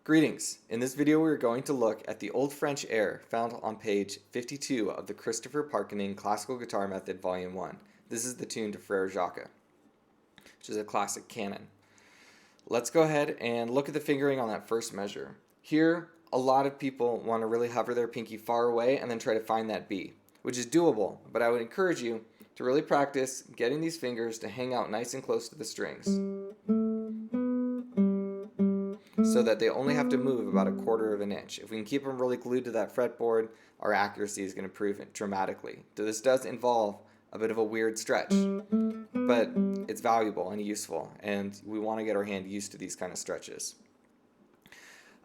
Greetings. In this video we are going to look at the Old French air found on page 52 of the Christopher Parkening Classical Guitar Method Volume 1. This is the tune to Frère Jacques, which is a classic canon. Let's go ahead and look at the fingering on that first measure. Here, a lot of people want to really hover their pinky far away and then try to find that B, which is doable, but I would encourage you to really practice getting these fingers to hang out nice and close to the strings, so that they only have to move about 1/4 of an inch. If we can keep them really glued to that fretboard, our accuracy is going to improve dramatically. So this does involve a bit of a weird stretch, but it's valuable and useful, and we want to get our hand used to these kind of stretches.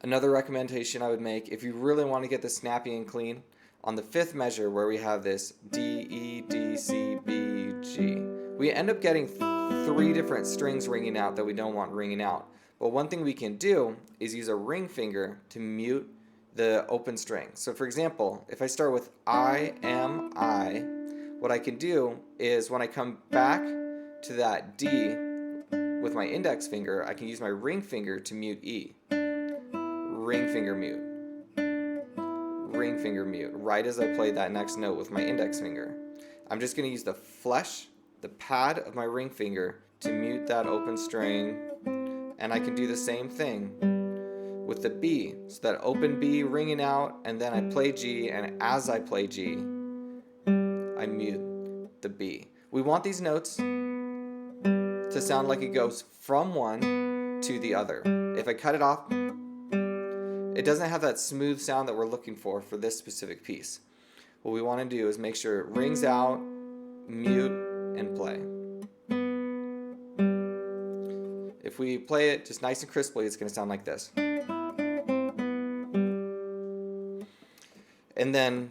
Another recommendation I would make, if you really want to get this snappy and clean, on the 5th measure where we have this D, E, D, C, B, G, we end up getting 3 different strings ringing out that we don't want ringing out. But one thing we can do is use a ring finger to mute the open string. So for example, if I start with I, am, I, what I can do is when I come back to that D with my index finger, I can use my ring finger to mute E. Ring finger mute. Ring finger mute, right as I play that next note with my index finger. I'm just going to use the flesh, the pad of my ring finger to mute that open string. And I can do the same thing with the B, so that open B ringing out, and then I play G, and as I play G, I mute the B. We want these notes to sound like it goes from one to the other. If I cut it off, it doesn't have that smooth sound that we're looking for this specific piece. What we want to do is make sure it rings out, mute, and play. If we play it just nice and crisply, it's going to sound like this. And then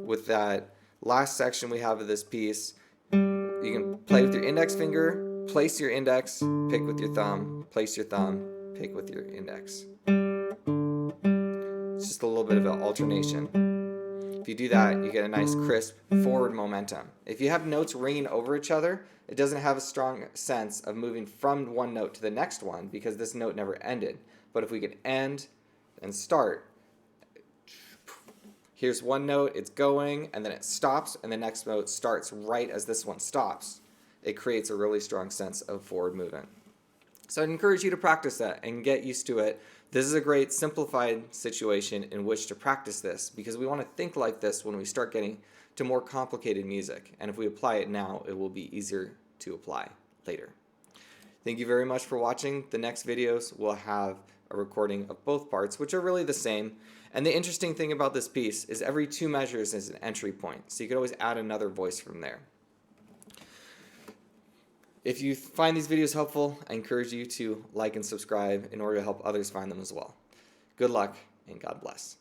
with that last section we have of this piece, you can play with your index finger, place your index, pick with your thumb, place your thumb, pick with your index. It's just a little bit of an alternation. If you do that, you get a nice crisp forward momentum. If you have notes ringing over each other, it doesn't have a strong sense of moving from one note to the next one because this note never ended. But if we can end and start, here's one note, it's going, and then it stops, and the next note starts right as this one stops. It creates a really strong sense of forward movement. So I'd encourage you to practice that and get used to it. This is a great simplified situation in which to practice this, because we want to think like this when we start getting to more complicated music. And if we apply it now, it will be easier to apply later. Thank you very much for watching. The next videos will have a recording of both parts, which are really the same. And the interesting thing about this piece is every 2 measures is an entry point, so you could always add another voice from there. If you find these videos helpful, I encourage you to like and subscribe in order to help others find them as well. Good luck and God bless.